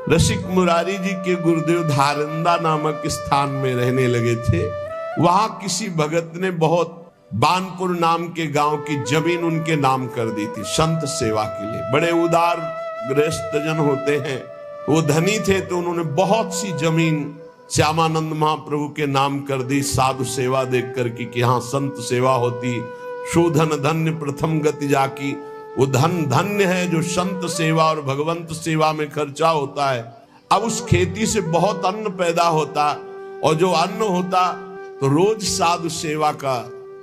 रसिक मुरारी जी के गुरुदेव धारंदा नामक स्थान में रहने लगे थे। वहां किसी भगत ने बहुत बानपुर नाम के गांव की जमीन उनके नाम कर दी थी संत सेवा के लिए। बड़े उदार गृहस्थ जन होते हैं, वो धनी थे, तो उन्होंने बहुत सी जमीन श्यामानंद महाप्रभु के नाम कर दी साधु सेवा देख कर कि यहाँ संत सेवा होती। शोधन धन्य प्रथम गति जाकी, वो धन धन्य है जो संत सेवा और भगवंत सेवा में खर्चा होता है। अब उस खेती से बहुत अन्न पैदा होता, और जो अन्न होता तो रोज साधु सेवा का,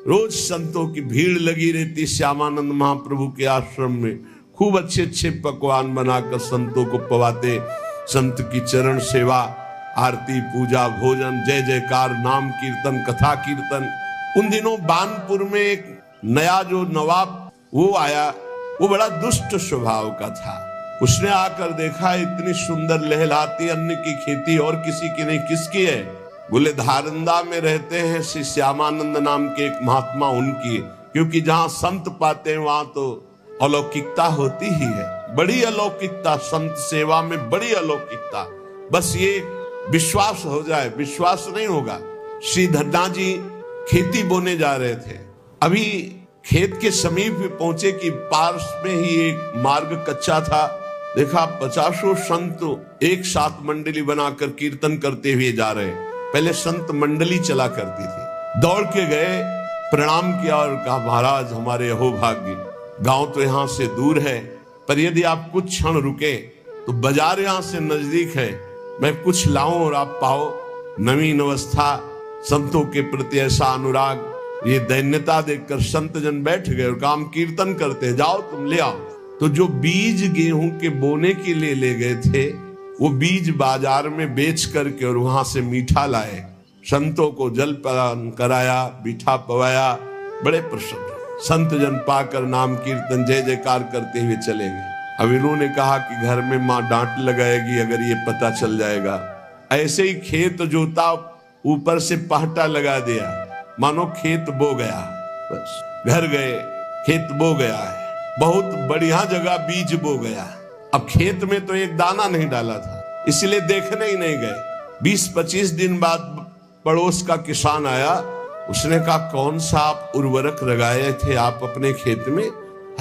रोज संतों की भीड़ लगी रहती श्यामानंद महाप्रभु के आश्रम में। खूब अच्छे अच्छे पकवान बनाकर संतों को पवाते। संत की चरण सेवा, आरती, पूजा, भोजन, जय जयकार, नाम कीर्तन, कथा कीर्तन। उन दिनों बानपुर में एक नया जो नवाब वो आया, वो बड़ा दुष्ट स्वभाव का था। उसने आकर देखा इतनी सुंदर लहलाती अन्न की खेती और किसी की नहीं, किसकी है? बोले धारंदा में रहते हैं श्री श्यामानंद नाम के एक महात्मा, उनकी। क्योंकि जहां संत पाते हैं वहां तो अलौकिकता होती ही है, बड़ी अलौकिकता, संत सेवा में बड़ी अलौकिकता। बस ये विश्वास हो जाए, विश्वास नहीं होगा। श्री धन्ना जी खेती बोने जा रहे थे। अभी खेत के समीप पहुंचे कि पास में ही एक मार्ग कच्चा था। देखा 50 संत एक साथ मंडली बनाकर कीर्तन करते हुए जा रहे। पहले संत मंडली चला करती थी। दौड़ के गए, प्रणाम किया और कहा महाराज हमारे अहोभाग्य, गांव तो यहाँ से दूर है, पर यदि आप कुछ क्षण रुके तो बाजार यहाँ से नजदीक है, मैं कुछ लाऊं और आप पाओ। नवीन अवस्था, संतों के प्रति ऐसा अनुराग, ये दैन्यता देखकर संत जन बैठ गए और काम कीर्तन करते, जाओ तुम ले आओ। तो जो बीज गेहूं के बोने के लिए ले गए थे, वो बीज बाजार में बेच करके और वहां से मीठा लाए। संतों को जल पान कराया, मीठा पवाया, बड़े प्रसन्न। संत जन पाकर नाम कीर्तन जय जयकार करते हुए चले गए। अब इन्होंने कहा कि घर में माँ डांट लगाएगी अगर ये पता चल जाएगा। ऐसे ही खेत जोता, ऊपर से पहटा लगा दिया, मानो खेत बो गया। बस घर गए, खेत बो गया है, बहुत बढ़िया जगह बीज बो गया। अब खेत में तो एक दाना नहीं डाला था, इसलिए देखने ही नहीं गए। 20-25 दिन बाद पड़ोस का किसान आया, उसने कहा कौन सा आप उर्वरक लगाए थे आप अपने खेत में?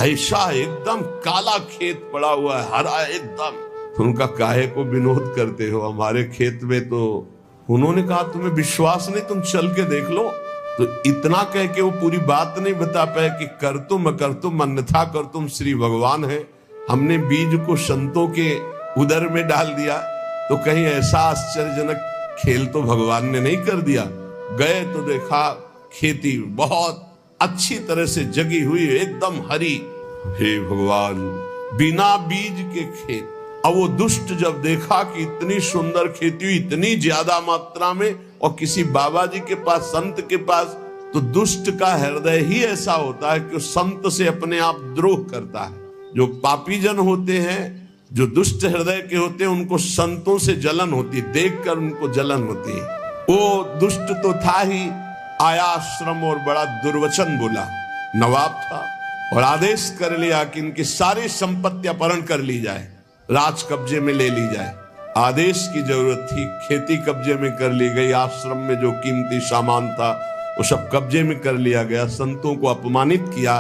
ऐसा एकदम काला खेत पड़ा हुआ है, हरा एकदम। तो उनका काहे को विनोद करते हो, हमारे खेत में तो। उन्होंने कहा तुम्हें विश्वास नहीं, तुम चल के देख लो। तो इतना कह के वो पूरी बात नहीं बता पाए कि कर तुम अन्यथा कर तुम श्री भगवान है। हमने बीज को संतों के उदर में डाल दिया, तो कहीं ऐसा आश्चर्यजनक खेल तो भगवान ने नहीं कर दिया। गए तो देखा खेती बहुत अच्छी तरह से जगी हुई, एकदम हरी। हे भगवान, बिना बीज के खेत। अब वो दुष्ट जब देखा कि इतनी सुंदर खेती हुई, इतनी ज्यादा मात्रा में, और किसी बाबा जी के पास, संत के पास, तो दुष्ट का हृदय ही ऐसा होता है कि संत से अपने आप द्रोह करता है। जो पापी जन होते हैं, जो दुष्ट हृदय के होते हैं, उनको संतों से जलन होती है, देखकर उनको जलन होती है। वो दुष्ट तो था ही, आया आश्रम और बड़ा दुर्वचन बोला। नवाब था और आदेश कर लिया कि इनकी सारी संपत्ति अपहरण कर ली जाए, राज कब्जे में ले ली जाए। आदेश की जरूरत थी, खेती कब्जे में कर ली गई। आश्रम में जो कीमती सामान था वो सब कब्जे में कर लिया गया। संतों को अपमानित किया।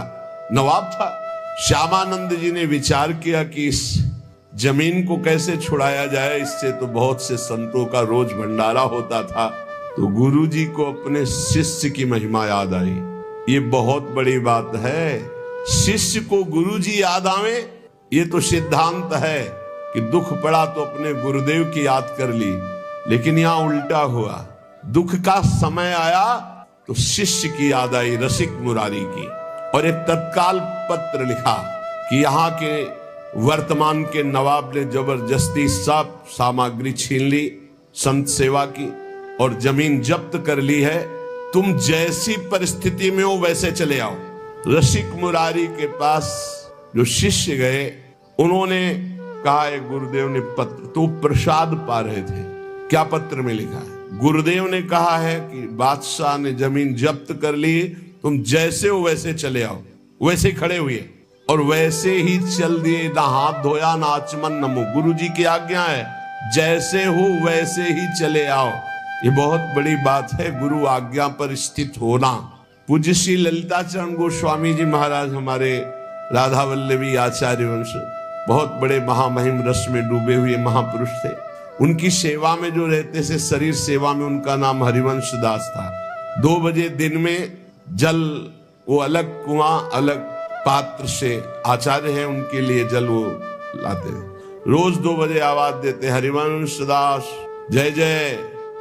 नवाब था। श्यामानंद जी ने विचार किया कि इस जमीन को कैसे छुड़ाया जाए, इससे तो बहुत से संतों का रोज भंडारा होता था। तो गुरु जी को अपने शिष्य की महिमा याद आई। ये बहुत बड़ी बात है, शिष्य को गुरु जी याद आवे, ये तो सिद्धांत है कि दुख पड़ा तो अपने गुरुदेव की याद कर ली। लेकिन यहाँ उल्टा हुआ, दुख का समय आया तो शिष्य की याद आई, रसिक मुरारी की। और एक तत्काल पत्र लिखा कि यहाँ के वर्तमान के नवाब ने जबरदस्ती सब सामग्री छीन ली संत सेवा की और जमीन जब्त कर ली है। तुम जैसी परिस्थिति में हो वैसे चले आओ। रसिक मुरारी के पास जो शिष्य गए, उन्होंने कहा है गुरुदेव ने पत्र, तो प्रसाद पा रहे थे। क्या पत्र में लिखा है? गुरुदेव ने कहा है कि बादशाह ने जमीन जब्त कर ली, तुम जैसे हो वैसे चले आओ। वैसे खड़े हुए और वैसे ही चल दिए, ना हाथ धोया ना आचमन न मुंह। गुरु जी की आज्ञा है, जैसे हो वैसे ही चले आओ। ये बहुत बड़ी बात है, गुरु आज्ञा पर स्थित होना। पूज्य श्री ललिता चरण गोस्वामी जी महाराज हमारे राधा वल्लभी आचार्य वंश बहुत बड़े महामहिम रस में डूबे हुए महापुरुष थे। उनकी सेवा में जो रहते थे, शरीर सेवा में, उनका नाम हरिवंश दास था। 2 बजे दिन में जल, वो अलग कुआं अलग पात्र से, आचार्य है उनके लिए जल वो लाते थे। रोज 2 बजे आवाज देते, हरिवंश दास जय जय,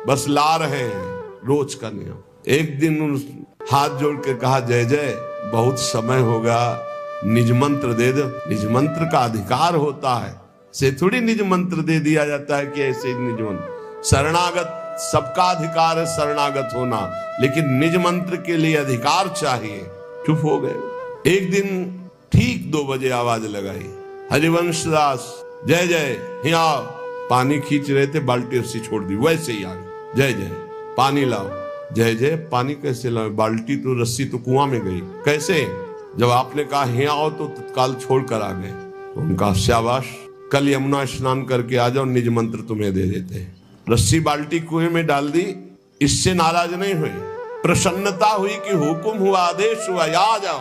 बस ला रहे हैं, रोज का नियम। एक दिन हाथ जोड़ के कहा, जय जय बहुत समय होगा, निज मंत्र दे दो। निज मंत्र का अधिकार होता है, से थोड़ी निज मंत्र दे दिया जाता है कि ऐसे निज मंत्र। शरणागत सबका अधिकार है शरणागत होना, लेकिन निज मंत्र के लिए अधिकार चाहिए। चुप हो गए। एक दिन ठीक 2 बजे आवाज लगाई, हरिवंश दास जय जय, यहाँ पानी खींच रहे थे, बाल्टी रस्सी छोड़ दी, वैसे ही आ गए, जय जय पानी लाओ। जय जय पानी कैसे लाओ, बाल्टी तो रस्सी तो कुआं में गई, कैसे? जब आपने कहा यहाँ आओ तो तत्काल छोड़ कर आ गए। तो उनका शाबाश, कल यमुना स्नान करके आ जाओ, निज मंत्र तुम्हें दे देते हैं। रस्सी बाल्टी कुएं में डाल दी, इससे नाराज नहीं हुए, प्रसन्नता हुई कि हुक्म हुआ, आदेश हुआ, आ जाओ।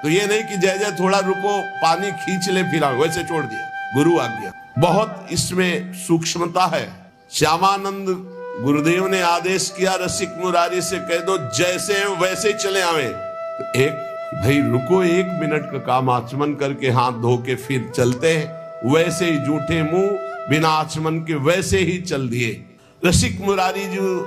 तो ये नहीं कि जय जय थोड़ा रुको, पानी खींच ले फिर आओ, वैसे छोड़ दिया। गुरु आज्ञा, बहुत इसमें सूक्ष्मता है। श्यामानंद गुरुदेव ने आदेश किया, रसिक मुरारी से कह दो जैसे हैं वैसे ही चले आवे। तो एक भाई रुको, 1 मिनट का काम, आचमन करके हाथ धो के फिर चलते हैं, वैसे ही जूठे मुंह बिना आचमन के वैसे ही चल दिए। रसिक मुरारी जो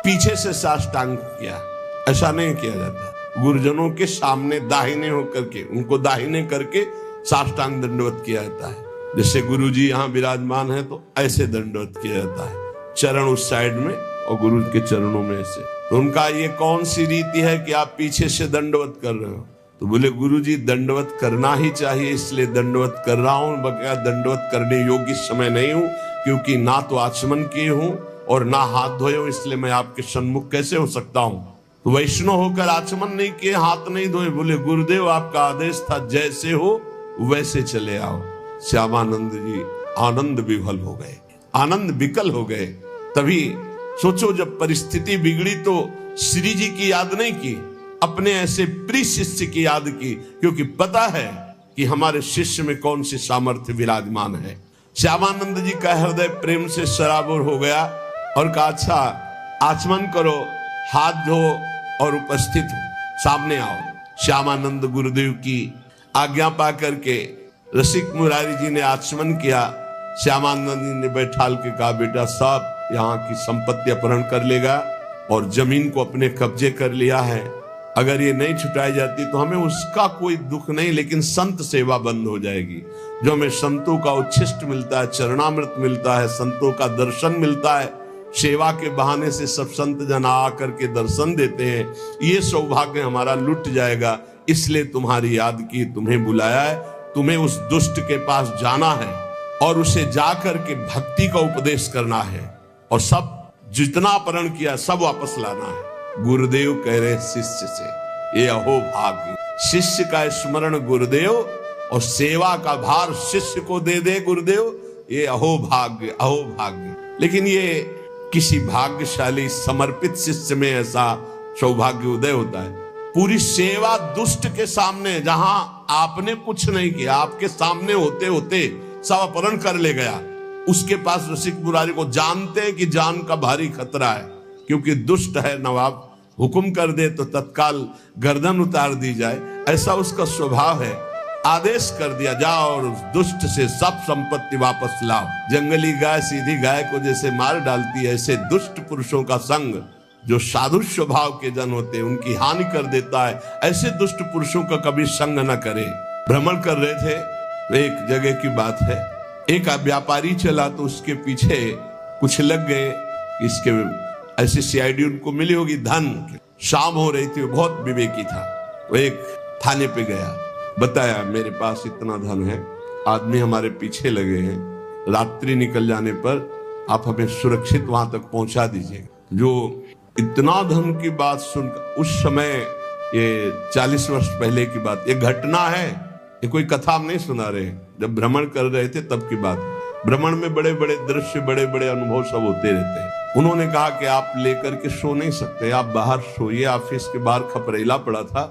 पीछे से साष्टांग किया, ऐसा नहीं किया जाता। गुरुजनों के सामने दाहिने होकर के, उनको दाहिने करके साष्टांग दंडवत किया जाता है। जैसे गुरु जी यहाँ विराजमान है तो ऐसे दंडवत किया जाता है, चरण उस साइड में और गुरु के चरणों में ऐसे। तो उनका ये कौन सी रीति है कि आप पीछे से दंडवत कर रहे हो? तो बोले गुरु जी दंडवत करना ही चाहिए, इसलिए दंडवत कर रहा हूं, बगैर दंडवत करने योग्य इस समय नहीं हूं, क्योंकि ना तो आचमन किए हूं और ना हाथ धोए हूं, इसलिए मैं आपके सन्मुख कैसे हो सकता हूं। तो वैष्णव होकर आचमन नहीं किए, हाथ नहीं धोए, बोले गुरुदेव आपका आदेश था जैसे हो वैसे चले आओ। श्यामानंद जी आनंद विभल हो गए, आनंद विकल हो गए। तभी सोचो, जब परिस्थिति बिगड़ी तो श्री जी की याद नहीं की, अपने ऐसे प्रिय शिष्य की याद की, क्योंकि पता है कि हमारे शिष्य में कौन सी सामर्थ्य विराजमान है। श्यामानंद जी का हृदय प्रेम से सराबोर हो गया और कहा, अच्छा आचमन करो, हाथ धो और उपस्थित हो, सामने आओ। श्यामानंद गुरुदेव की आज्ञा पा करके रसिक मुरारी जी ने आचमन किया। श्यामानंद जी ने बैठाल के कहा, बेटा साहब यहाँ की संपत्ति अपहरण कर लेगा और जमीन को अपने कब्जे कर लिया है, अगर ये नहीं छुटाई जाती तो हमें उसका कोई दुख नहीं, लेकिन संत सेवा बंद हो जाएगी। जो हमें संतों का उच्छिष्ट मिलता है, चरणामृत मिलता है, संतों का दर्शन मिलता है, सेवा के बहाने से सब संत जन आकर के दर्शन देते हैं, ये सौभाग्य हमारा लुट जाएगा। इसलिए तुम्हारी याद की, तुम्हें बुलाया है, तुम्हें उस दुष्ट के पास जाना है और उसे जाकर के भक्ति का उपदेश करना है और सब जितना अपहरण किया सब वापस लाना है। गुरुदेव कह रहे शिष्य से, ये अहो भाग्य, शिष्य का स्मरण गुरुदेव और सेवा का भार शिष्य को दे दे गुरुदेव, ये अहो भाग्य, अहो भाग्य। लेकिन ये किसी भाग्यशाली समर्पित शिष्य में ऐसा सौभाग्य उदय होता है। पूरी सेवा दुष्ट के सामने, जहां आपने कुछ नहीं किया, आपके सामने होते होते सब अपहरण कर ले गया, उसके पास रसिक मुरारी को जानते हैं कि जान का भारी खतरा है, क्योंकि दुष्ट है नवाब, हुक्म कर दे तो तत्काल गर्दन उतार दी जाए, ऐसा उसका स्वभाव है। आदेश कर दिया, जाओ और उस दुष्ट से सब संपत्ति वापस लाओ। जंगली गाय सीधी गाय को जैसे मार डालती है, ऐसे दुष्ट पुरुषों का संग, जो साधु स्वभाव के जन होते हैं, उनकी हानि कर देता है। ऐसे दुष्ट पुरुषों का कभी संग न करे। भ्रमण कर रहे थे तो एक जगह की बात है, एक व्यापारी चला तो उसके पीछे कुछ लग गए, इसके ऐसी सीआईडी उनको मिली होगी धन। शाम हो रही थी, बहुत विवेकी था, वो एक थाने पे गया, बताया मेरे पास इतना धन है, आदमी हमारे पीछे लगे हैं, रात्रि निकल जाने पर आप हमें सुरक्षित वहां तक पहुंचा दीजिएगा। जो इतना धन की बात सुनकर, उस समय ये 40 वर्ष पहले की बात, ये घटना है, ये कोई कथा हम नहीं सुना रहे, जब भ्रमण कर रहे थे तब की बात। भ्रमण में बड़े बड़े दृश्य, बड़े बड़े अनुभव सब होते रहते हैं। उन्होंने कहा कि आप लेकर के सो नहीं सकते, आप बाहर सोइए। ऑफिस के बाहर खपरेला पड़ा था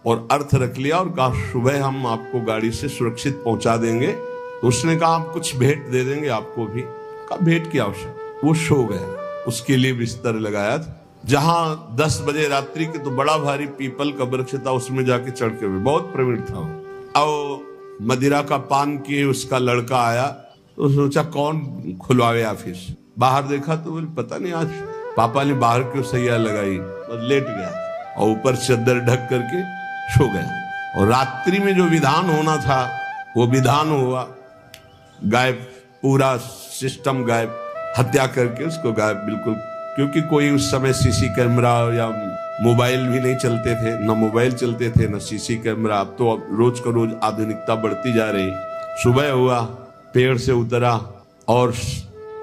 और अर्थ रख लिया और कहा सुबह हम आपको गाड़ी से सुरक्षित पहुंचा देंगे। तो उसने कहा हम कुछ भेंट दे देंगे आपको भी। कहा भेंट की आवश्यक। वो सो गया, उसके लिए बिस्तर लगाया था। जहां 10 बजे रात्रि के तो बड़ा भारी पीपल का वृक्ष था, उसमें जाके चढ़ के बहुत प्रवीण था वो। और मदिरा का पान किए उसका लड़का आया तो सोचा कौन खुलवावे ऑफिस। बाहर देखा तो बोले पता नहीं आज पापा ने बाहर क्यों सैया लगाई, बस लेट गया और ऊपर चद्दर ढक करके सो गया। और रात्रि में जो विधान होना था वो विधान हुआ, गायब, पूरा सिस्टम गायब, हत्या करके उसको गायब बिल्कुल। क्योंकि कोई उस समय सीसी कैमरा या मोबाइल भी नहीं चलते थे, न मोबाइल चलते थे न सीसी कैमरा। अब तो रोज का रोज आधुनिकता बढ़ती जा रही। सुबह हुआ, पेड़ से उतरा और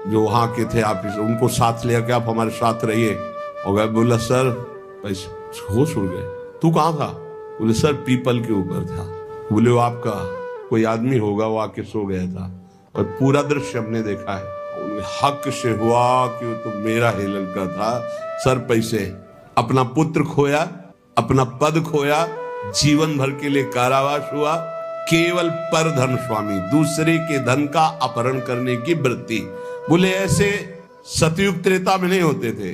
जो वहां के थे ऑफिस उनको साथ लिया कि आप हमारे साथ रहिए। और गए, बोला सर पैसे होश उड़ गए। तू कहाँ था? बोले सर पीपल के ऊपर था। बोले वो आपका कोई आदमी होगा, वो आके सो गया था। और पूरा दृश्य हमने देखा है। हक से हुआ कि वो तो मेरा ही लड़का था। सर पैसे, अपना पुत्र खोया, अपना पद खोया, जीवन भर के लिए कारावास हुआ, केवल पर धन स्वामी, दूसरे के धन का अपहरण करने की वृत्ति। बोले ऐसे सतयुग त्रेता में नहीं होते थे।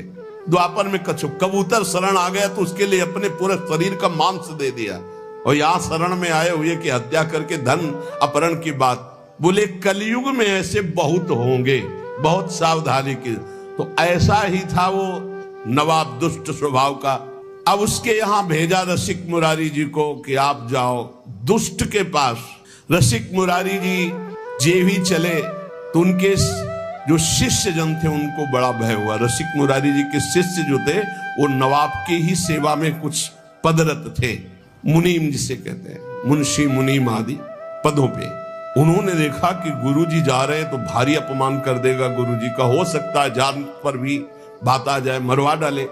द्वापर में कबूतर शरण आ गया तो उसके लिए अपने पूरे शरीर का मांस दे दिया। और यहाँ शरण में आए हुए कि हत्या करके धन अपहरण की बात। बोले कलयुग में ऐसे बहुत होंगे, बहुत सावधानी की। तो ऐसा ही था वो नवाब दुष्ट स्वभाव का। अब उसके यहाँ भेजा रसिक मुरारी जी को कि आप जाओ दुष्ट के पास। रसिक मुरारी जी जे भी चले तो उनके जो शिष्य जन थे उनको बड़ा भय हुआ। रसिक मुरारी जी के शिष्य जो थे वो नवाब की ही सेवा में कुछ पदरत थे, मुनीम जिसे कहते हैं, मुंशी मुनीम आदि पदों पे। उन्होंने देखा कि गुरुजी जा रहे हैं तो भारी अपमान कर देगा गुरुजी का, हो सकता है जान पर भी बात आ जाए, मरवा डाले।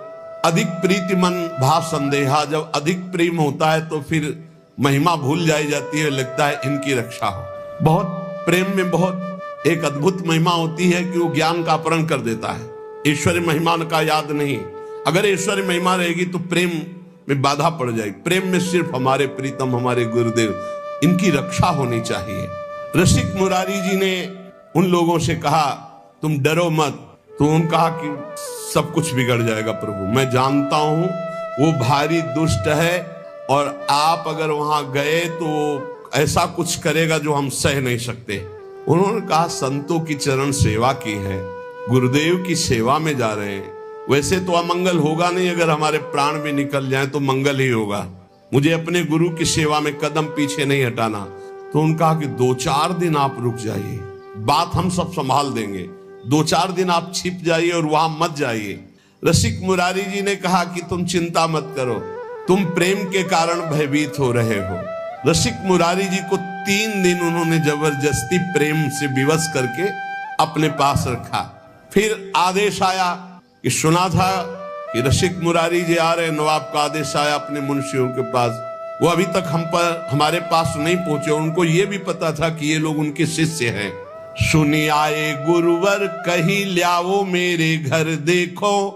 अधिक प्रीति मन भाव संदेहा, जब अधिक प्रेम होता है तो फिर महिमा भूल जाई जाती है, लगता है इनकी रक्षा हो। बहुत प्रेम में बहुत एक अद्भुत महिमा होती है कि वो ज्ञान का अपहरण कर देता है। ईश्वरी महिमा का याद नहीं। अगर ईश्वरी महिमा रहेगी तो प्रेम में बाधा पड़ जाएगी। प्रेम में सिर्फ हमारे प्रीतम, हमारे गुरुदेव, इनकी रक्षा होनी चाहिए। रसिक मुरारी जी ने उन लोगों से कहा तुम डरो मत। तो उन्होंने कहा कि सब कुछ बिगड़ जाएगा प्रभु, मैं जानता हूं वो भारी दुष्ट है और आप अगर वहां गए तो ऐसा कुछ करेगा जो हम सह नहीं सकते। उन्होंने कहा संतों की चरण सेवा की है, गुरुदेव की सेवा में जा रहे हैं, वैसे तो अमंगल होगा नहीं, अगर हमारे प्राण भी निकल जाए तो मंगल ही होगा। मुझे अपने गुरु की सेवा में कदम पीछे नहीं हटाना। तो उन्होंने कहा कि 2-4 दिन आप रुक जाइए, बात हम सब संभाल देंगे। 2-4 दिन आप छिप जाइए और वहां मत जाइए। रसिक मुरारी जी ने कहा कि तुम चिंता मत करो, तुम प्रेम के कारण भयभीत हो रहे हो। रसिक मुरारी जी को 3 दिन उन्होंने जबरदस्ती प्रेम से विवश करके अपने पास रखा। फिर आदेश आया कि सुना था कि रसिक मुरारी जी आ रहे, नवाब का आदेश आया अपने मुंशियों के पास। वो अभी तक हमारे पास नहीं पहुंचे। उनको ये भी पता था कि ये लोग उनके शिष्य हैं। सुनी आए गुरुवर कही ल्याओ मेरे घर देखो,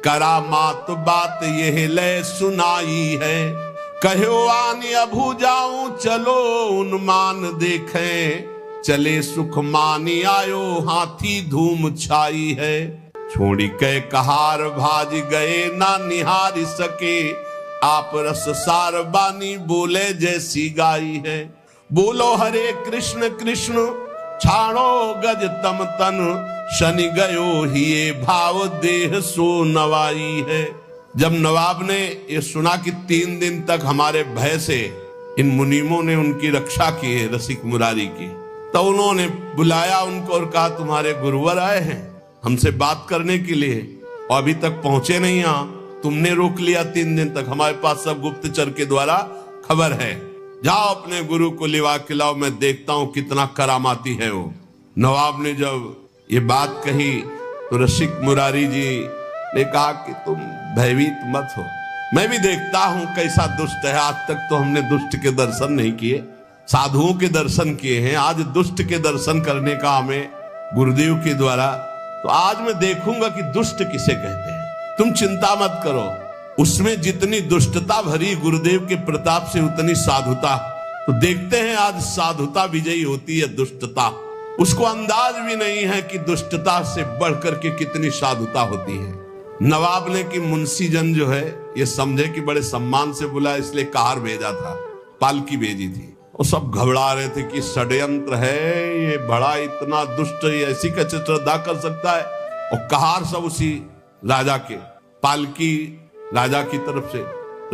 करामात बात यह ले सुनाई है। कहो आनी अभू जाऊं चलो उन्मान देखें, चले सुख मानी आयो हाथी धूम छाई है। छोड़ी के कहार भाज गए ना निहार सके, आप रस सार बानी बोले जैसी गाई है। बोलो हरे कृष्ण कृष्ण छाड़ो गज तम तन, शनि गयो ही ये भाव देह सो नवाई है। जब नवाब ने ये सुना कि 3 दिन तक हमारे भय से इन मुनीमों ने उनकी रक्षा की है रसिक मुरारी की, तो उन्होंने बुलाया उनको और कहा तुम्हारे गुरुवर आए हैं हमसे बात करने के लिए और अभी तक पहुंचे नहीं। यहाँ तुमने रोक लिया 3 दिन तक, हमारे पास सब गुप्तचर के द्वारा खबर है। जाओ अपने गुरु को लिवा खिलाओ, मैं देखता हूं कितना करामाती है वो। नवाब ने जब ये बात कही तो रसिक मुरारी जी ने कहा कि तुम भयभीत मत हो, मैं भी देखता हूं कैसा दुष्ट है। आज तक तो हमने दुष्ट के दर्शन नहीं किए, साधुओं के दर्शन किए हैं, आज दुष्ट के दर्शन करने का हमें गुरुदेव के द्वारा, तो आज मैं देखूंगा कि दुष्ट किसे कहते हैं। तुम चिंता मत करो, उसमें जितनी दुष्टता भरी गुरुदेव के प्रताप से उतनी साधुता। तो देखते हैं आज साधुता विजयी होती है दुष्टता। उसको अंदाज भी नहीं है कि दुष्टता से बढ़कर के कितनी साधुता होती है। नवाब ने कि मुंशीजन जो है ये समझे कि बड़े सम्मान से बुला, इसलिए कार भेजा था, पालकी भेजी थी। वो सब घबरा रहे थे कि षड्यंत्र है, ये बड़ा इतना दुष्ट, ये ऐसी कैसे श्रद्धा कर सकता है। और कहार सब उसी राजा के, पालकी राजा की तरफ से।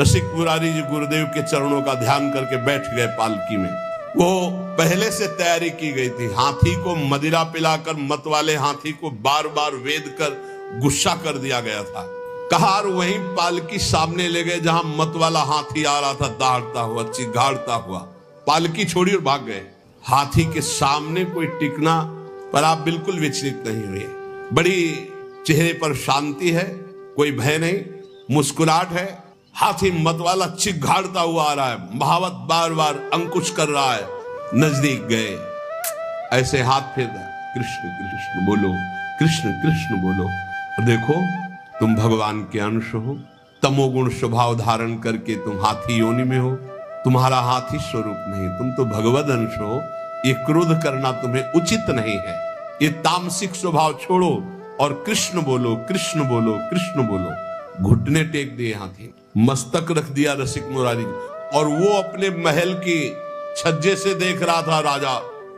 रसिक मुरारी जी गुरुदेव के चरणों का ध्यान करके बैठ गए पालकी में। वो पहले से तैयारी की गई थी। हाथी को मदिरा पिलाकर मत वाले हाथी को बार बार वेद कर गुस्सा कर दिया गया था। कहार वहीं पालकी सामने ले गए जहां मत वाला हाथी आ रहा था, दहाड़ता हुआ, चिघाड़ता हुआ। पालकी छोड़ी और भाग गए। हाथी के सामने कोई टिकना पर आप बिल्कुल विचलित नहीं हुए। बड़ी चेहरे पर शांति है, कोई भय नहीं, मुस्कुराहट है। हाथी मतवाला चिघाड़ता हुआ आ रहा है, महावत बार बार अंकुश कर रहा है। नजदीक गए, ऐसे हाथ फेर दिया, कृष्ण कृष्ण बोलो, कृष्ण कृष्ण बोलो। और देखो तुम भगवान के अंश हो, तमोगुण स्वभाव धारण करके तुम हाथी योनि में हो। तुम्हारा हाथी स्वरूप नहीं, तुम तो भगवद अंश हो। ये क्रोध करना तुम्हें उचित नहीं है। ये तामसिक स्वभाव छोड़ो और कृष्ण बोलो, कृष्ण बोलो, कृष्ण बोलो। घुटने टेक दिए हाथी, मस्तक रख दिया रसिक मुरारी, और वो अपने महल की छज्जे से देख रहा था राजा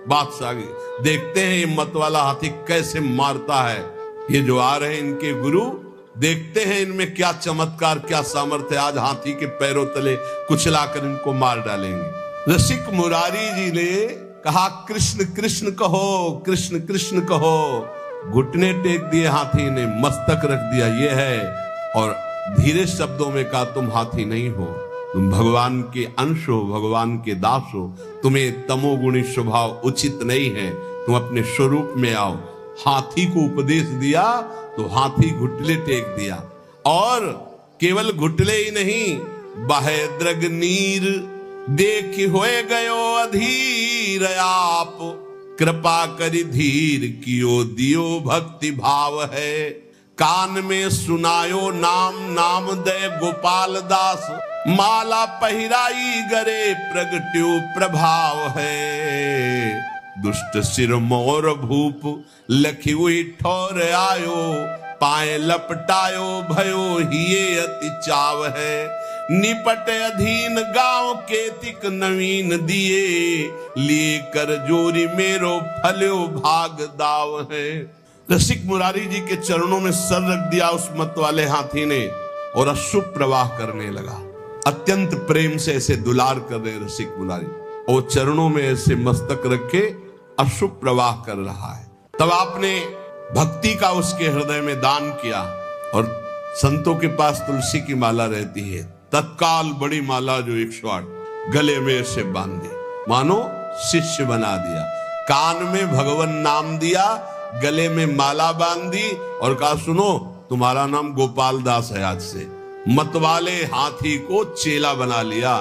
बादशाह। देखते हैं ये मतवाला हाथी कैसे मारता है। ये जो आ रहे हैं इनके गुरु, देखते हैं इनमें क्या चमत्कार, क्या सामर्थ्य। आज हाथी के पैरों तले कुचलाकर इनको मार डालेंगे। रसिक मुरारी जी ने कहा कृष्ण कृष्ण कहो, कृष्ण कृष्ण कहो। घुटने टेक दिए हाथी ने, मस्तक रख दिया, ये है। और धीरे शब्दों में कहा तुम हाथी नहीं हो, तुम भगवान के अंश हो, भगवान के दास हो। तुम्हें तमोगुणी स्वभाव उचित नहीं है, तुम अपने स्वरूप में आओ। हाथी को उपदेश दिया तो हाथी घुटले टेक दिया, और केवल घुटले ही नहीं, बहे द्रग नीर देख होए गयो अधीर। आप कृपा करी धीर कियो दियो भक्ति भाव है। कान में सुनायो नाम, नाम दे गोपाल दास। माला पहिराई गरे प्रगट्यो प्रभाव है। दुष्ट सिर मोर भूप लखी हुई ठोर आयो। पाए लपटायो भयो हिये अति चाव है। निपट अधीन गांव केतिक नवीन दिए। लिए कर जोरी मेरो फल्यो भाग दाव है। रसिक मुरारी जी के चरणों में सर रख दिया उस मत वाले हाथी ने, और अश्रु प्रवाह करने लगा। अत्यंत प्रेम से ऐसे दुलार कर रहे रसिक मुरारी, और चरणों में ऐसे मस्तक रखे अश्रु प्रवाह कर रहा है। तब आपने भक्ति का उसके हृदय में दान किया। और संतों के पास तुलसी की माला रहती है, तत्काल बड़ी माला जो 108 गले में ऐसे बांध दी, मानो शिष्य बना दिया। कान में भगवान नाम दिया, गले में माला बांध दी, और कहा सुनो तुम्हारा नाम गोपाल दास है आज से। मतवाले हाथी को चेला बना लिया।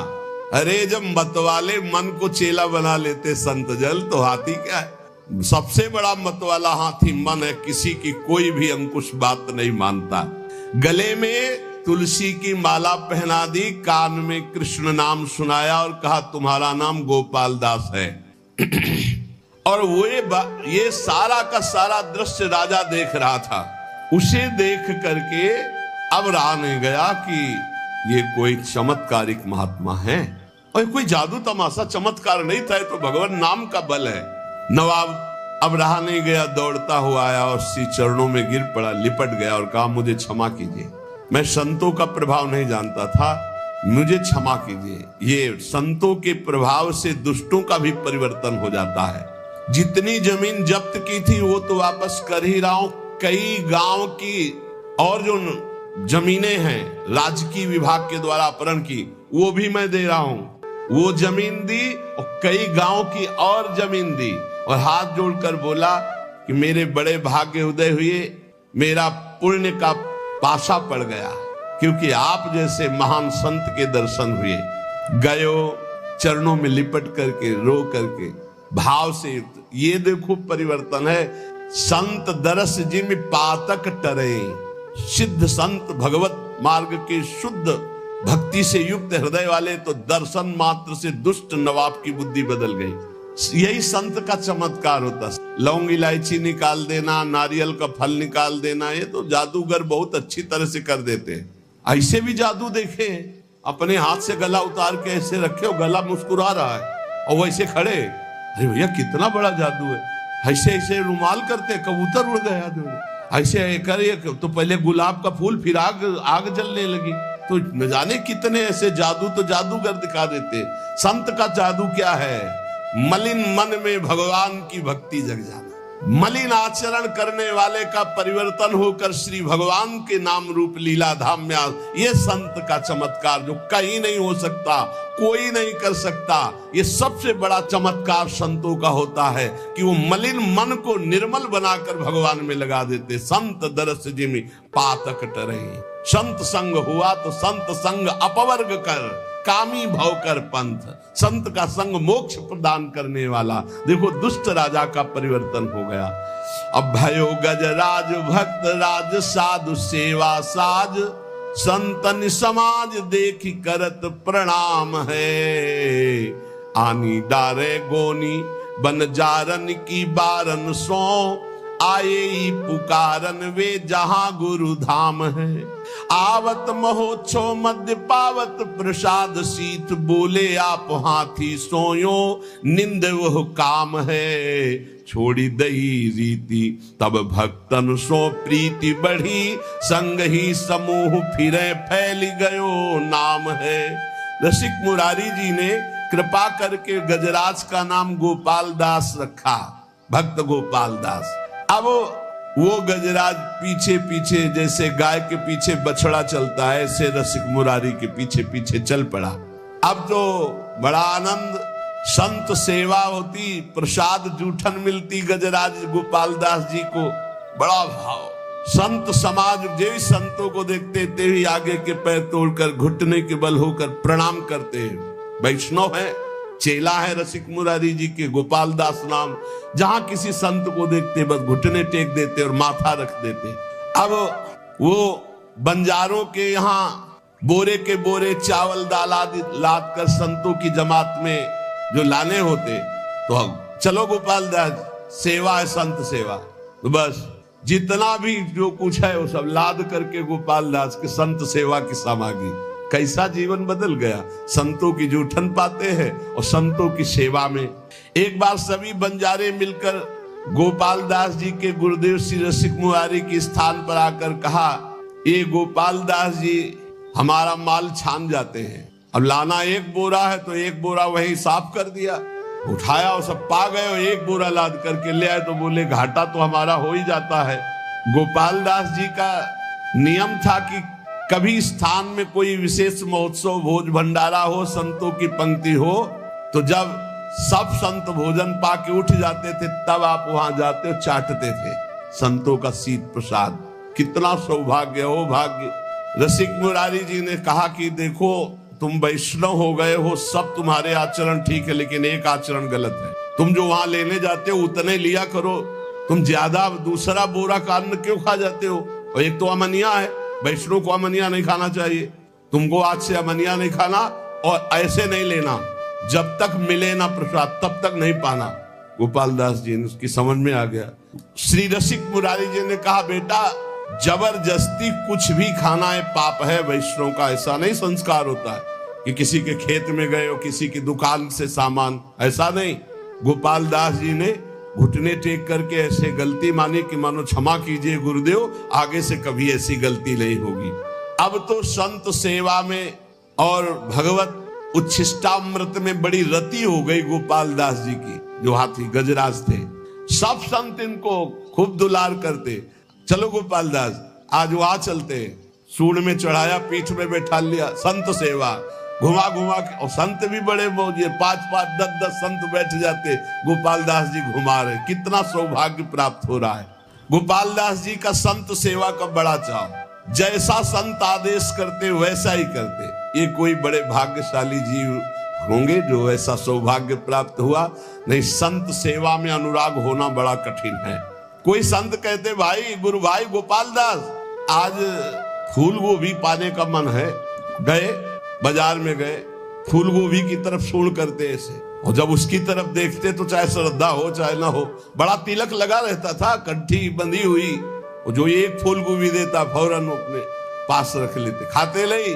अरे जब मतवाले मन को चेला बना लेते संत जल, तो हाथी क्या है? सबसे बड़ा मतवाला हाथी मन है, किसी की कोई भी अंकुश बात नहीं मानता। गले में तुलसी की माला पहना दी, कान में कृष्ण नाम सुनाया, और कहा तुम्हारा नाम गोपाल दास है। और वो ये सारा का सारा दृश्य राजा देख रहा था। उसे देख करके अब रहा नहीं गया कि ये कोई चमत्कारिक महात्मा है, और कोई जादू तमाशा चमत्कार नहीं था, तो भगवान नाम का बल है। नवाब अब रहा नहीं गया, दौड़ता हुआ आया और श्री चरणों में गिर पड़ा, लिपट गया और कहा मुझे क्षमा कीजिए, मैं संतों का प्रभाव नहीं जानता था, मुझे क्षमा कीजिए। ये संतों के प्रभाव से दुष्टों का भी परिवर्तन हो जाता है। जितनी जमीन जब्त की थी वो तो वापस कर ही रहा हूं। कई गांव की और जो जमीनें हैं राजकीय विभाग के द्वारा अपहरण की, वो भी मैं दे रहा हूं। वो जमीन दी और कई गांव की और जमीन दी, और हाथ जोड़कर बोला कि मेरे बड़े भाग्य उदय हुए, मेरा पुण्य का पाशा पड़ गया, क्योंकि आप जैसे महान संत के दर्शन हुए। गयो चरणों में लिपट करके रो करके भाव से। ये देखो परिवर्तन है। संत दरस जिम पातक टरे। सिद्ध संत भगवत मार्ग के शुद्ध भक्ति से युक्त हृदय वाले तो दर्शन मात्र से दुष्ट नवाब की बुद्धि बदल गई। यही संत का चमत्कार होता। लौंग इलायची निकाल देना, नारियल का फल निकाल देना, ये तो जादूगर बहुत अच्छी तरह से कर देते हैं। ऐसे भी जादू देखे, अपने हाथ से गला उतार के ऐसे रखे और गला मुस्कुरा रहा है और वैसे खड़े। अरे भैया कितना बड़ा जादू है। ऐसे ऐसे रुमाल करते, कबूतर उड़ गया आदमी। ऐसे करे तो पहले गुलाब का फूल, फिर आग जलने लगी। तो न जाने कितने ऐसे जादू तो जादूगर दिखा देते। संत का जादू क्या है? मलिन मन में भगवान की भक्ति जग जाना। मलिन आचरण करने वाले का परिवर्तन होकर श्री भगवान के नाम रूप लीला धाम में ये संत का चमत्कार जो कहीं नहीं हो सकता, कोई नहीं कर सकता। ये सबसे बड़ा चमत्कार संतों का होता है कि वो मलिन मन को निर्मल बनाकर भगवान में लगा देते। संत दरस जिमि पातक टरे। संत संग हुआ तो संत संग अपवर्ग कर, कामी भव कर पंथ। संत का संग मोक्ष प्रदान करने वाला। देखो दुष्ट राजा का परिवर्तन हो गया। अब भयो गजराज भक्त राज, साधु सेवा साज, संतन समाज देखी करत प्रणाम है। आनी डारे गोनी बन जारन की बारन सो, आए ही पुकारन वे जहां गुरु धाम है। आवत महोत्सव मध्य पावत प्रसाद शीत, बोले आप हाथी सोयो निंद वह काम है। छोड़ी दही रीति तब भक्तन सो प्रीति बढ़ी, संग ही समूह फिरे फैल गयो नाम है। रसिक मुरारी जी ने कृपा करके गजराज का नाम गोपाल दास रखा, भक्त गोपाल दास। अब वो गजराज पीछे पीछे जैसे गाय के पीछे बछड़ा चलता है, ऐसे रसिक मुरारी के पीछे पीछे चल पड़ा। अब तो बड़ा आनंद, संत सेवा होती, प्रसाद जूठन मिलती गजराज गोपाल दास जी को, बड़ा भाव। संत समाज जो संतों को देखते थे ही आगे के पैर तोड़कर घुटने के बल होकर प्रणाम करते हैं। वैष्णव है, चेला है रसिक मुरारी जी के गोपाल दास नाम। जहां किसी संत को देखते बस घुटने टेक देते और माथा रख देते। अब वो बंजारों के यहाँ बोरे के बोरे चावल दाल आदि लाद कर संतों की जमात में जो लाने होते, तो अब चलो गोपाल दास सेवा है, संत सेवा। तो बस जितना भी जो कुछ है वो सब लाद करके गोपाल दास के संत सेवा की सामग्री। कैसा जीवन बदल गया। संतों की जूठन पाते हैं और संतों की सेवा में। एक बार सभी बंजारे मिलकर गोपाल दास जी के गुरुदेव श्री रसिक मुरारी के स्थान पर आकर कहा, ये गोपाल दास जी हमारा माल छान जाते हैं। अब लाना एक बोरा है तो एक बोरा वही साफ कर दिया, उठाया और सब पा गए और एक बोरा लाद करके ले आए। तो बोले घाटा तो हमारा हो ही जाता है। गोपाल दास जी का नियम था कि कभी स्थान में कोई विशेष महोत्सव भोज भंडारा हो, संतों की पंक्ति हो, तो जब सब संत भोजन पाके उठ जाते थे तब आप वहां जाते और चाटते थे संतों का शीत प्रसाद। कितना सौभाग्य हो भाग्य। रसिक मुरारी जी ने कहा कि देखो तुम वैष्णव हो गए हो, सब तुम्हारे आचरण ठीक है, लेकिन एक आचरण गलत है। तुम जो वहां लेने जाते हो उतने लिया करो। तुम ज्यादा दूसरा बोरा का अन्न क्यों खा जाते हो? और एक तो अमनिया है, वैष्णव को अमनिया नहीं खाना चाहिए। तुमको आज से अमनिया नहीं खाना और ऐसे नहीं लेना, जब तक मिले ना प्रसाद तब तक नहीं पाना। गोपाल दास जी ने उसकी समझ में आ गया। श्री रसिक मुरारी जी ने कहा, बेटा जबरदस्ती कुछ भी खाना है पाप है। वैष्णव का ऐसा नहीं संस्कार होता है कि किसी के खेत में गए हो, किसी की दुकान से सामान, ऐसा नहीं। गोपाल दास जी ने घुटने टेक करके ऐसे गलती मानी कि मानो क्षमा कीजिए गुरुदेव, आगे से कभी ऐसी गलती नहीं होगी। अब तो संत सेवा में और भगवत उच्छिष्टामृत में बड़ी रति हो गई गोपाल दास जी की, जो हाथी गजराज थे। सब संत इनको खूब दुलार करते। चलो गोपाल दास आज वहां चलते। सूंड में चढ़ाया, पीठ में बैठा लिया, संत सेवा घुमा घुमा के। और संत भी बड़े मौजे, 5-5, 10-10 संत बैठ जाते, गोपाल दास जी घुमा रहे। कितना सौभाग्य प्राप्त हो रहा है। गोपाल दास जी का संत सेवा का बड़ा चाव। जैसा संत आदेश करते वैसा ही करते। ये कोई बड़े भाग्यशाली जीव होंगे जो ऐसा सौभाग्य प्राप्त हुआ। नहीं, संत सेवा में अनुराग होना बड़ा कठिन है। कोई संत कहते भाई गुरु भाई गोपाल दास आज फूल गोभी पाने का मन है, गए बाजार में गए, फूल गोभी की तरफ सूंड करते ऐसे, और जब उसकी तरफ देखते तो चाहे श्रद्धा हो चाहे ना हो, बड़ा तिलक लगा रहता था, कंठी बंधी हुई, और जो एक फूल गोभी देता फौरन अपने पास रख लेते, खाते नहीं।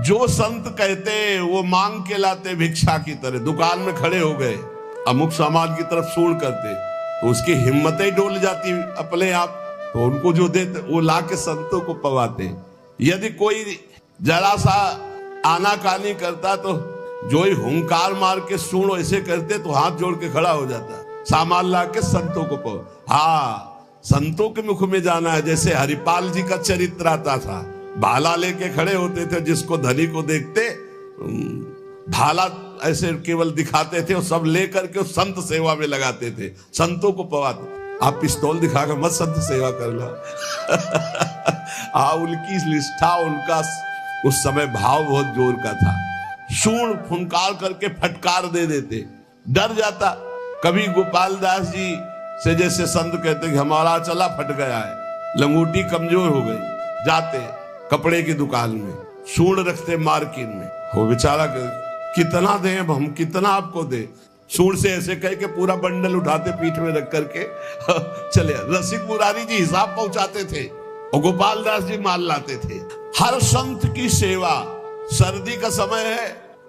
जो संत कहते वो मांग के लाते भिक्षा की तरह, दुकान में खड़े हो गए, अमुक सामान की तरफ सूंड करते तो उसकी हिम्मतें डोल जाती अपने आप, तो उनको जो देते वो ला के संतों को पवाते। यदि कोई जरा सा आनाकानी करता तो जो ही हुंकार मार के सूंड ऐसे करते तो हाथ जोड़ के खड़ा हो जाता, सामान ला के संतों को पवा। हाँ, संतों के मुख में जाना है। जैसे हरिपाल जी का चरित्र आता था, भाला लेके खड़े होते थे, जिसको धनी को देखते भाला ऐसे केवल दिखाते थे और सब लेकर के संत सेवा में लगाते थे, संतों को पवाते। आप पिस्तौल दिखाकर मत संत सेवा कर लो। उनकी निष्ठा, उनका उस समय भाव बहुत जोर का था। सूंड फुंकार करके फटकार दे देते, डर जाता। कभी गोपाल दास जी से जैसे संत कहते कि हमारा चला फट गया है, लंगोटी कमजोर हो गई, जाते कपड़े की दुकान में सूंड रखते मार्किन में, वो बेचारा कितना दें अब हम, कितना आपको दे, सूंड से ऐसे कह के पूरा बंडल उठाते पीठ में रख करके चले। रसिक मुरारी जी हिसाब पहुंचाते थे और गोपाल दास जी माल लाते थे। हर संत की सेवा, सर्दी का समय है,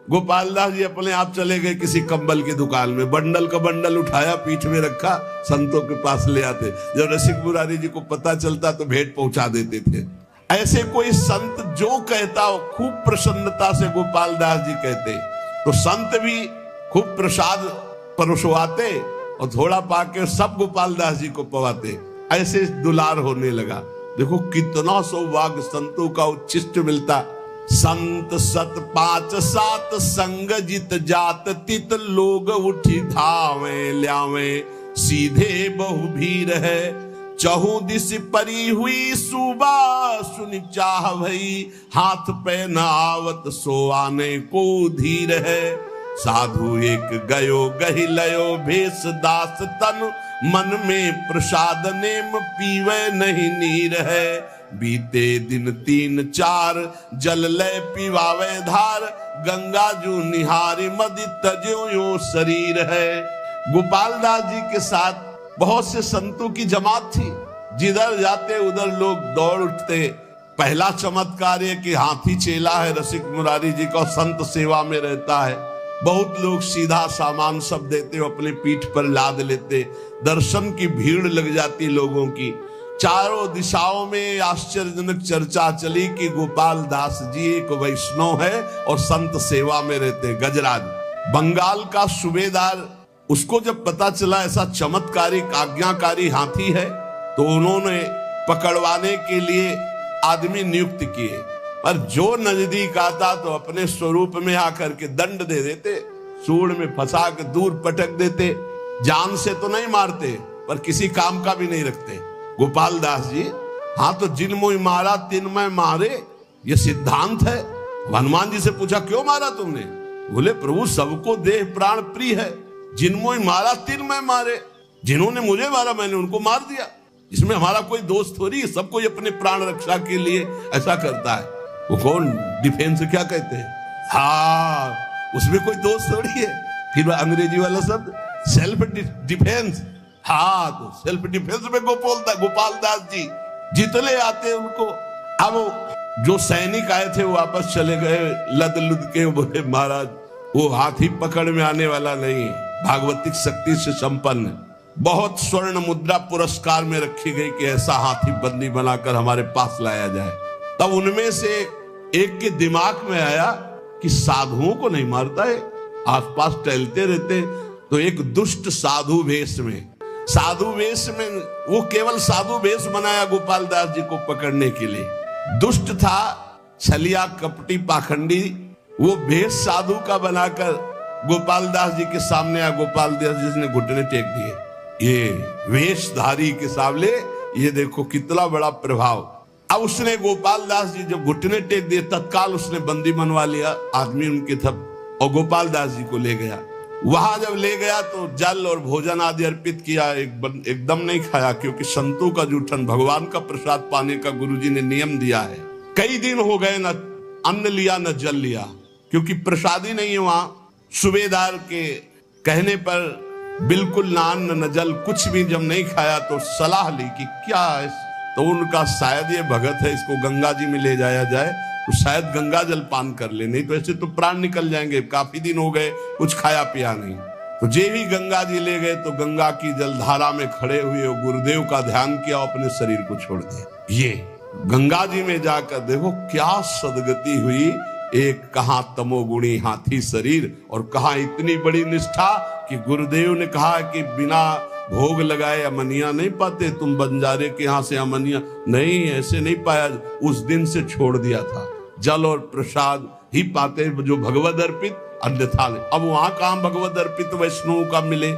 गोपाल दास जी अपने आप चले गए किसी कंबल की दुकान में, बंडल का बंडल उठाया पीठ में रखा, संतों के पास ले आते। जब रसिक मुरारी जी को पता चलता तो भेंट पहुंचा देते थे। ऐसे कोई संत जो कहता हो खूब प्रसन्नता से गोपाल दास जी कहते, तो संत भी खूब प्रसाद परोसवाते और थोड़ा पाके सब गोपाल दास जी को पवाते। ऐसे दुलार होने लगा। देखो कितना सौभाग्य संतों का उच्छिष्ट मिलता। संत सत पांच सात संग जित जात तित लोग उठी धावे ल्यावे सीधे बहु भीर है चहु दिस परी हुई सुबा सुनि चाह भई हाथ पे न आवत सो आने को धीर है साधु एक गयो गहि लयो भेष दास तन मन में प्रसाद नेम पीवे नहीं नीर है बीते दिन 3-4 जल लय पीवावे धार गंगा जू निहारी मदि तजो यो शरीर है। गोपाल दास जी के साथ बहुत से संतों की जमात थी, जिधर जाते उधर लोग दौड़ उठते। पहला चमत्कार है कि हाथी चेला है रसिक मुरारी जी का, संत सेवा में रहता है। बहुत लोग सीधा सामान सब देते हो, अपने पीठ पर लाद लेते। दर्शन की भीड़ लग जाती लोगों की। चारों दिशाओं में आश्चर्यजनक चर्चा चली कि गोपाल दास जी एक वैष्णव है और संत सेवा में रहते। गजराज बंगाल का सूबेदार, उसको जब पता चला ऐसा चमत्कारिक आज्ञाकारी हाथी है तो उन्होंने पकड़वाने के लिए आदमी नियुक्त किए, पर जो नजदीक आता तो अपने स्वरूप में आकर के दंड दे देते, सूंड में फंसा के दूर पटक देते। जान से तो नहीं मारते पर किसी काम का भी नहीं रखते। गोपाल दास जी हाँ तो जिन मोह मारा तिन मैं मारे, ये सिद्धांत है। हनुमान जी से पूछा क्यों मारा तुमने? बोले प्रभु सबको देह प्राण प्रिय है, जिन मोह मारा तिन मैं मारे, जिन्होंने मुझे मारा मैंने उनको मार दिया। इसमें हमारा कोई दोष थोड़ी है, सब कोई अपने प्राण रक्षा के लिए ऐसा करता है। वो कौन डिफेंस क्या कहते हैं, हाँ उसमें कोई दोष थोड़ी है। फिर अंग्रेजी वाला शब्द सेल्फ डिफेंस, हाँ तो सेल्फ डिफेंस में गोपाल दास जी जितने आते उनको। अब जो सैनिक आए थे वो वापस चले गए लद लुद के, बोले महाराज वो हाथी पकड़ में आने वाला नहीं, भागवतिक शक्ति से संपन्न। बहुत स्वर्ण मुद्रा पुरस्कार में रखी गई कि ऐसा हाथी बंदी बनाकर हमारे पास लाया जाए। तब उनमें से एक के दिमाग में आया कि साधुओं को नहीं मारता है, आसपास टहलते रहते। तो एक दुष्ट साधु वेश में, वो केवल साधु वेश बनाया गोपाल दास जी को पकड़ने के लिए। दुष्ट था, छलिया कपटी पाखंडी, वो वेश साधु का बनाकर गोपाल दास जी के सामने आया। गोपाल दास जी ने घुटने टेक दिए। ये वेशधारी के सामने ये देखो कितना बड़ा प्रभाव। अब उसने गोपाल दास जी जब घुटने टेक दिए तत्काल उसने बंदी बनवा लिया आदमी उनके थप और गोपाल दास जी को ले गया। वहां जब ले गया तो जल और भोजन आदि अर्पित किया, एकदम नहीं खाया, क्योंकि संतों का जूठन, भगवान का प्रसाद पाने का गुरुजी ने नियम दिया है। कई दिन हो गए, न अन्न लिया न जल लिया, क्योंकि प्रसादी नहीं है वहां। सूबेदार के कहने पर बिल्कुल ना अन्न न जल, कुछ भी जब नहीं खाया तो सलाह ली कि क्या है, तो उनका शायद ये भगत है, इसको गंगा जी में ले जाया जाए तो शायद गंगा जल पान कर ले, नहीं तो ऐसे तो प्राण निकल जाएंगे, काफी दिन हो गए कुछ खाया पिया नहीं। तो जे ही गंगा जी ले गए तो गंगा की जलधारा में खड़े हुए गुरुदेव का ध्यान किया, अपने शरीर को छोड़ दिया। ये गंगा जी में जाकर देखो क्या सदगति हुई। एक कहां तमोगुणी हाथी शरीर और कहां इतनी बड़ी निष्ठा कि गुरुदेव ने कहा कि बिना भोग लगाए अमनिया नहीं पाते, तुम बंजारे के यहां से अमनिया नहीं, ऐसे नहीं पाया। उस दिन से छोड़ दिया था, जल और प्रसाद ही पाते जो भगवद अर्पित, अन्यथा अब वहां कहां भगवद अर्पित वैष्णव का मिले।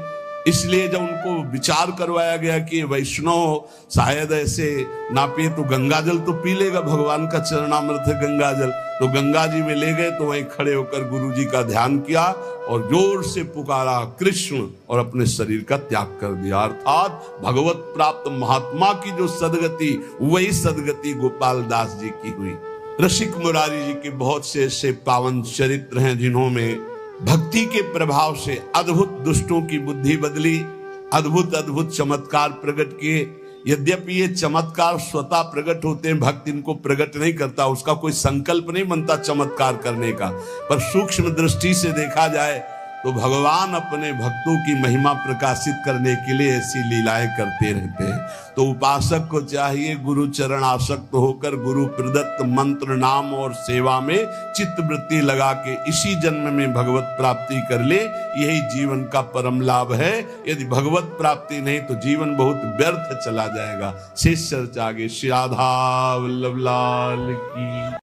इसलिए जब उनको विचार करवाया गया कि वैष्णव शायद ऐसे ना पिए तो गंगा जल तो पी लेगा, भगवान का चरणामृत है गंगा जल, तो गंगा जी में ले गए। तो वहीं खड़े होकर गुरु जी का ध्यान किया और जोर से पुकारा कृष्ण, और अपने शरीर का त्याग कर दिया। अर्थात भगवत प्राप्त महात्मा की जो सदगति, वही सदगति गोपाल दास जी की हुई। रसिक मुरारी जी के बहुत से ऐसे पावन चरित्र हैं जिन्हों में भक्ति के प्रभाव से अद्भुत दुष्टों की बुद्धि बदली, अद्भुत अद्भुत चमत्कार प्रकट किए। यद्यपि ये चमत्कार स्वतः प्रकट होते हैं, भक्त इनको प्रकट नहीं करता, उसका कोई संकल्प नहीं बनता चमत्कार करने का, पर सूक्ष्म दृष्टि से देखा जाए तो भगवान अपने भक्तों की महिमा प्रकाशित करने के लिए ऐसी लीलाएं करते रहते हैं। तो उपासक को चाहिए गुरु चरण आसक्त होकर गुरु प्रदत्त मंत्र, नाम और सेवा में चित्त वृत्ति लगा के इसी जन्म में भगवत प्राप्ति कर ले, यही जीवन का परम लाभ है। यदि भगवत प्राप्ति नहीं तो जीवन बहुत व्यर्थ चला जाएगा। शेष चर्चा आगे। श्री राधा वल्लभ लाल की।